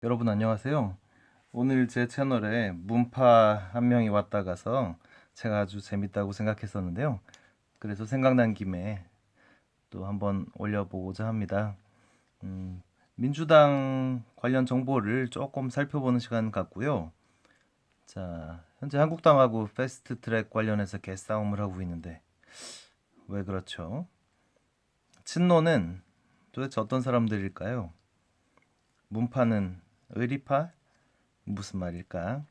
여러분 안녕하세요. 오늘 제 채널에 문파 한 명이 왔다 가서 제가 아주 재밌다고 생각했었는데요. 그래서 생각난 김에 또 한번 올려보고자 합니다. 음, 민주당 관련 정보를 조금 살펴보는 시간 같고요. 자, 현재 한국당하고 패스트 트랙 관련해서 개싸움을 하고 있는데 왜 그렇죠? 친노는 도대체 어떤 사람들일까요? 문파는 의리파? 무슨 말일까?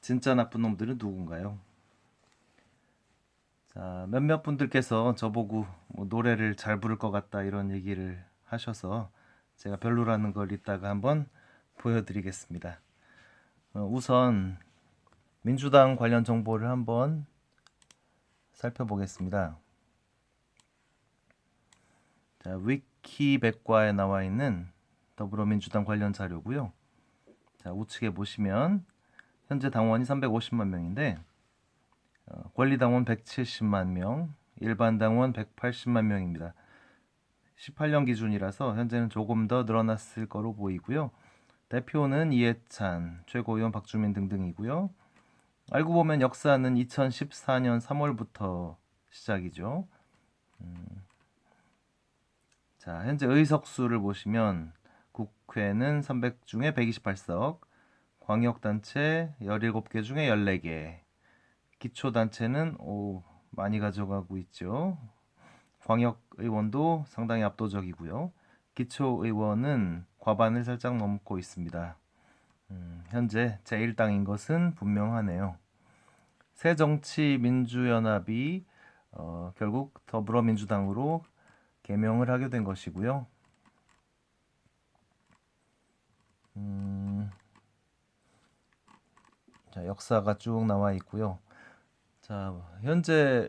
진짜 나쁜 놈들은 누군가요? 자, 몇몇 분들께서 저보고 뭐 노래를 잘 부를 것 같다 이런 얘기를 하셔서 제가 별로라는 걸 이따가 한번 보여드리겠습니다. 우선 민주당 관련 정보를 한번 살펴보겠습니다. 자, 위키백과에 나와 있는 더불어민주당 관련 자료고요. 자, 우측에 보시면 현재 당원이 350만 명인데 권리당원 170만 명, 일반 당원 180만 명입니다. 18년 기준이라서 현재는 조금 더 늘어났을 거로 보이고요. 대표는 이해찬, 최고위원 박주민 등등이고요. 알고 보면 역사는 2014년 3월부터 시작이죠. 자, 현재 의석수를 보시면 국회는 300 중에 128석, 광역단체 17개 중에 14개, 기초단체는 많이 가져가고 있죠. 광역의원도 상당히 압도적이고요. 기초의원은 과반을 살짝 넘고 있습니다. 현재 제1당인 것은 분명하네요. 새정치민주연합이 결국 더불어민주당으로 개명을 하게 된 것이고요. 자, 역사가 쭉 나와 있고요. 자, 현재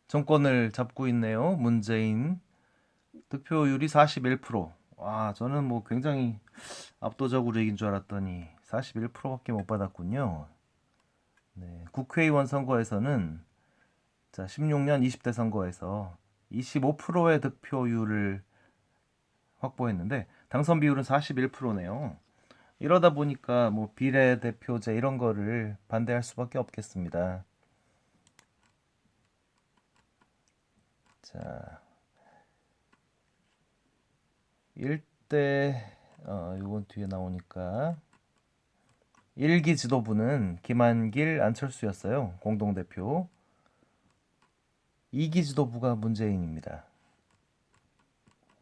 정권을 잡고 있네요. 문재인 득표율이 41%. 와, 저는 뭐 굉장히 압도적으로 이긴 줄 알았더니 41%밖에 못 받았군요. 네, 국회의원 선거에서는 자, 16년 20대 선거에서 25%의 득표율을 확보했는데 당선 비율은 41%네요. 이러다 보니까 뭐 비례대표제 이런 거를 반대할 수밖에 없겠습니다. 자, 1대 요건 뒤에 나오니까 1기 지도부는 김한길, 안철수였어요. 공동대표. 2기 지도부가 문재인입니다.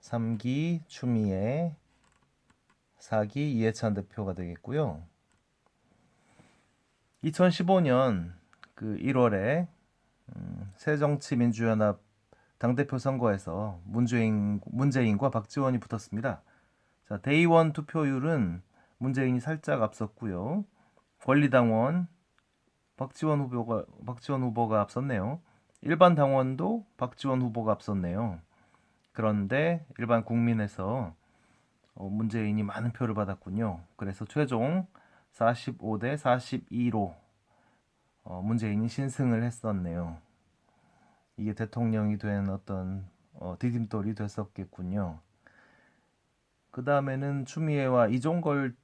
3기 추미애, 4기 이해찬 대표가 되겠고요. 2015년 그 1월에 새정치민주연합 당대표 선거에서 문재인과 박지원이 붙었습니다. 자, 대의원 투표율은 문재인이 살짝 앞섰고요. 권리당원 박지원 후보가 앞섰네요. 일반 당원도 박지원 후보가 앞섰네요. 그런데 일반 국민에서 문재인이 많은 표를 받았군요. 그래서 최종 45대 42로 문재인이 신승을 했었네요. 이게 대통령이 된 어떤 디딤돌이 됐었겠군요. 그 다음에는 추미애와 이종걸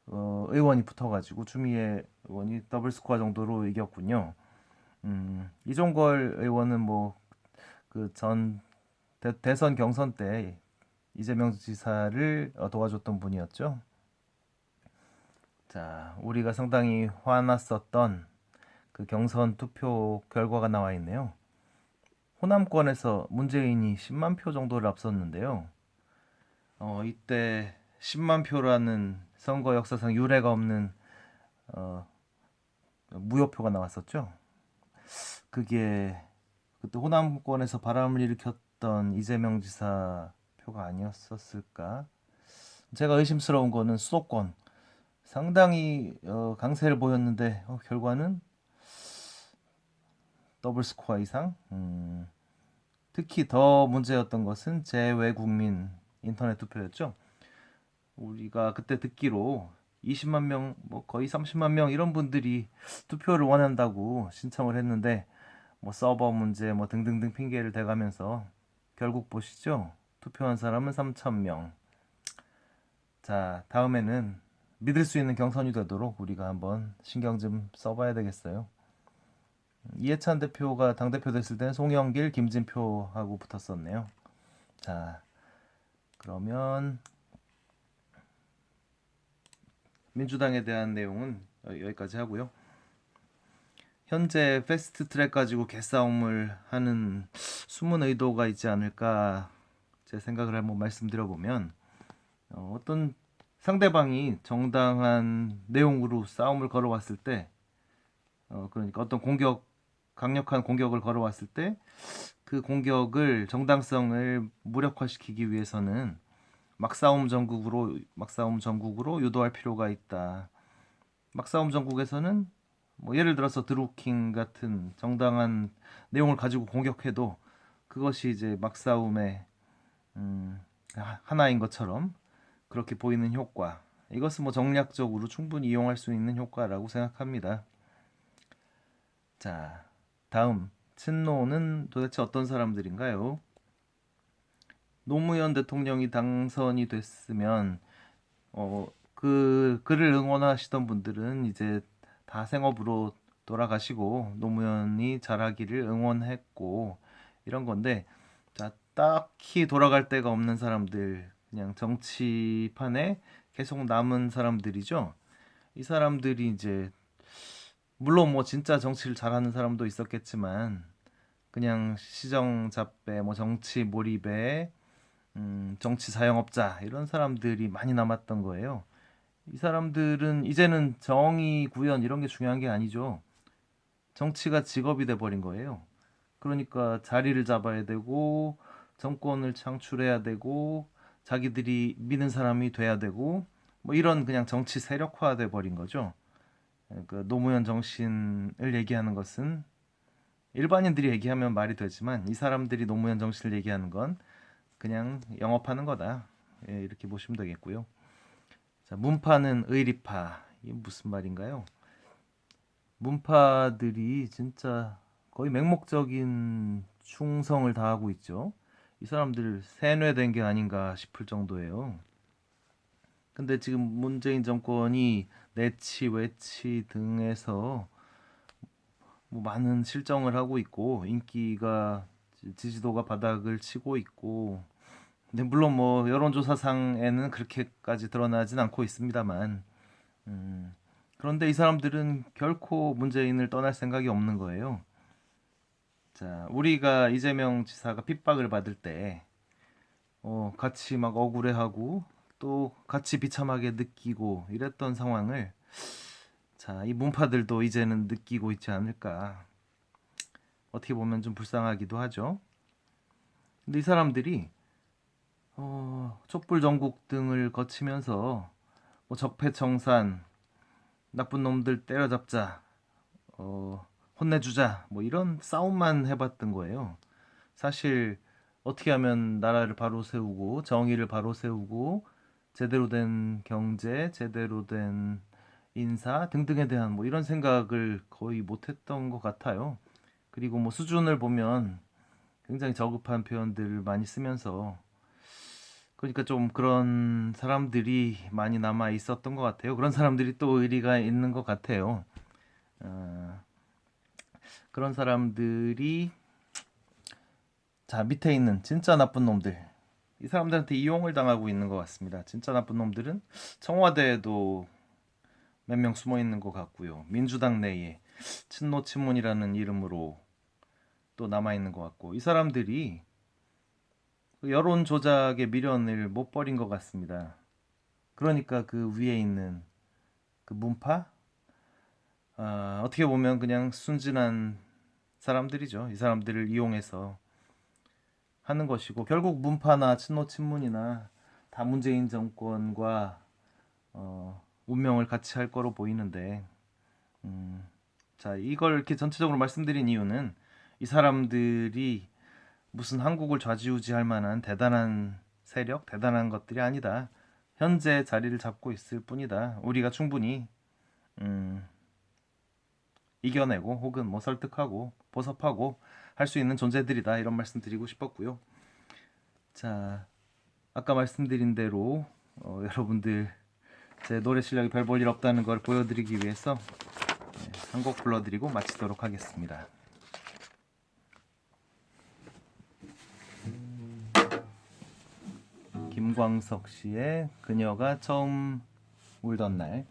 의원이 붙어가지고 추미애 의원이 더블 스코어 정도로 이겼군요. 이종걸 의원은 뭐 그 전 대선 경선 때 이재명 지사를 도와줬던 분이었죠. 자, 우리가 상당히 화났었던 그 경선 투표 결과가 나와 있네요. 호남권에서 문재인이 10만 표 정도를 앞섰는데요. 이때 10만 표라는 선거 역사상 유례가 없는 어, 무효표가 나왔었죠. 그게 그때 호남권에서 바람을 일으켰던 이재명 지사 표가 아니었었을까? 제가 의심스러운 거는 수도권 상당히 강세를 보였는데 결과는 더블 스코어 이상. 특히 더 문제였던 것은 재외국민 인터넷 투표였죠. 우리가 그때 듣기로 20만 명, 뭐 거의 30만 명 이런 분들이 투표를 원한다고 신청을 했는데 뭐 서버 문제 뭐 등등등 핑계를 대가면서 결국 보시죠. 투표한 사람은 3천 명. 자, 다음에는 믿을 수 있는 경선이 되도록 우리가 한번 신경 좀 써봐야 되겠어요. 이해찬 대표가 당대표 됐을 때는 송영길, 김진표하고 붙었었네요. 자, 그러면 민주당에 대한 내용은 여기까지 하고요. 현재 패스트트랙 가지고 개싸움을 하는 숨은 의도가 있지 않을까 제 생각을 한번 말씀드려보면 어떤 상대방이 정당한 내용으로 싸움을 걸어왔을 때 그러니까 어떤 강력한 공격을 걸어왔을 때 그 공격을 정당성을 무력화시키기 위해서는 막싸움 전국으로 유도할 필요가 있다. 막싸움 전국에서는 뭐 예를 들어서 드루킹 같은 정당한 내용을 가지고 공격해도 그것이 이제 막싸움의 하나인 것처럼 그렇게 보이는 효과. 이것은 뭐 정략적으로 충분히 이용할 수 있는 효과라고 생각합니다. 자, 다음 친노는 도대체 어떤 사람들인가요? 노무현 대통령이 당선이 됐으면 그를 응원하시던 분들은 이제 다 생업으로 돌아가시고 노무현이 잘하기를 응원했고 이런 건데 자, 딱히 돌아갈 데가 없는 사람들 그냥 정치판에 계속 남은 사람들이죠. 이 사람들이 이제 물론 뭐 진짜 정치를 잘하는 사람도 있었겠지만 그냥 시정 잡배 뭐 정치 몰입에 정치 자영업자 이런 사람들이 많이 남았던 거예요. 이 사람들은 이제는 정의 구현 이런 게 중요한 게 아니죠. 정치가 직업이 돼 버린 거예요. 그러니까 자리를 잡아야 되고 정권을 창출해야 되고 자기들이 믿는 사람이 돼야 되고 뭐 이런 그냥 정치 세력화돼 버린 거죠. 그러니까 노무현 정신을 얘기하는 것은 일반인들이 얘기하면 말이 되지만 이 사람들이 노무현 정신을 얘기하는 건 그냥 영업하는 거다. 예, 이렇게 보시면 되겠고요. 자, 문파는 의리파. 이게 무슨 말인가요? 문파들이 진짜 거의 맹목적인 충성을 다하고 있죠. 이 사람들 세뇌된 게 아닌가 싶을 정도예요. 근데 지금 문재인 정권이 내치, 외치 등에서 뭐 많은 실정을 하고 있고 인기가 지지도가 바닥을 치고 있고 근데 물론 뭐 여론조사상에는 그렇게까지 드러나진 않고 있습니다만 음, 그런데 이 사람들은 결코 문재인을 떠날 생각이 없는 거예요. 자, 우리가 이재명 지사가 핍박을 받을 때 같이 막 억울해하고 또 같이 비참하게 느끼고 이랬던 상황을 자, 이 문파들도 이제는 느끼고 있지 않을까. 어떻게 보면 좀 불쌍하기도 하죠. 근데 이 사람들이 촛불 전국 등을 거치면서 뭐 적폐청산, 나쁜 놈들 때려잡자, 혼내주자, 뭐 이런 싸움만 해봤던 거예요. 사실 어떻게 하면 나라를 바로 세우고 정의를 바로 세우고 제대로 된 경제, 제대로 된 인사 등등에 대한 뭐 이런 생각을 거의 못했던 것 같아요. 그리고 뭐 수준을 보면 굉장히 저급한 표현들을 많이 쓰면서 그러니까 좀 그런 사람들이 많이 남아 있었던 것 같아요. 그런 사람들이 또 의리가 있는 것 같아요. 어, 그런 사람들이 자 밑에 있는 진짜 나쁜 놈들 이 사람들한테 이용을 당하고 있는 것 같습니다. 진짜 나쁜 놈들은 청와대에도 몇 명 숨어 있는 것 같고요. 민주당 내에 친노 친문이라는 이름으로 또 남아 있는 것 같고 이 사람들이 그 여론 조작의 미련을 못 버린 것 같습니다. 그러니까 그 위에 있는 그 문파 어떻게 보면 그냥 순진한 사람들이죠. 이 사람들을 이용해서 하는 것이고 결국 문파나 친노 친문이나 다 문재인 정권과 운명을 같이 할 거로 보이는데 자 이걸 이렇게 전체적으로 말씀드린 이유는 이 사람들이 무슨 한국을 좌지우지할 만한 대단한 세력, 대단한 것들이 아니다. 현재 자리를 잡고 있을 뿐이다. 우리가 충분히 음, 이겨내고 혹은 뭐 설득하고 보섭하고 할 수 있는 존재들이다. 이런 말씀 드리고 싶었고요. 자, 아까 말씀드린 대로 여러분들 제 노래 실력이 별 볼 일 없다는 걸 보여드리기 위해서 한 곡 불러드리고 마치도록 하겠습니다. 김광석 씨의 그녀가 처음 울던 날.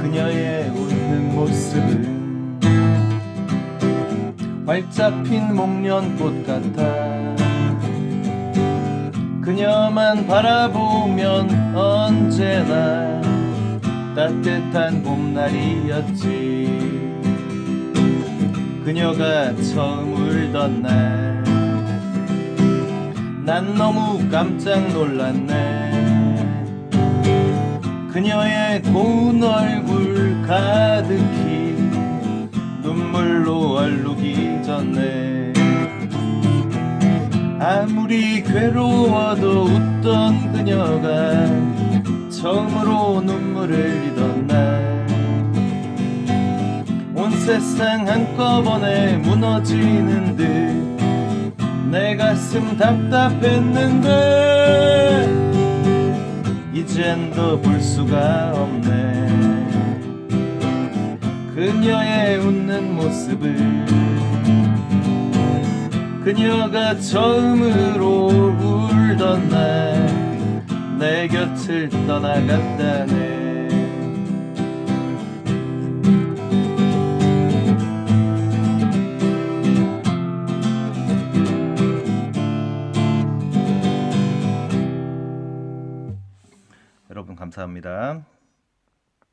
그녀의 웃는 모습은 활짝 핀 목련꽃 같아. 그녀만 바라보면 언제나 따뜻한 봄날이었지. 그녀가 처음 울던 날, 난 너무 깜짝 놀랐네. 그녀의 고운 얼굴 가득히 눈물로 얼룩이 졌네. 아무리 괴로워도 웃던 그녀가 처음으로 눈물을 흘리던 날, 온 세상 한꺼번에 무너지는 듯 내 가슴 답답했는데 이젠 더 볼 수가 없네. 그녀의 웃는 모습을, 그녀가 처음으로 울던 날 내 곁을 떠나갔다네. 여러분 감사합니다.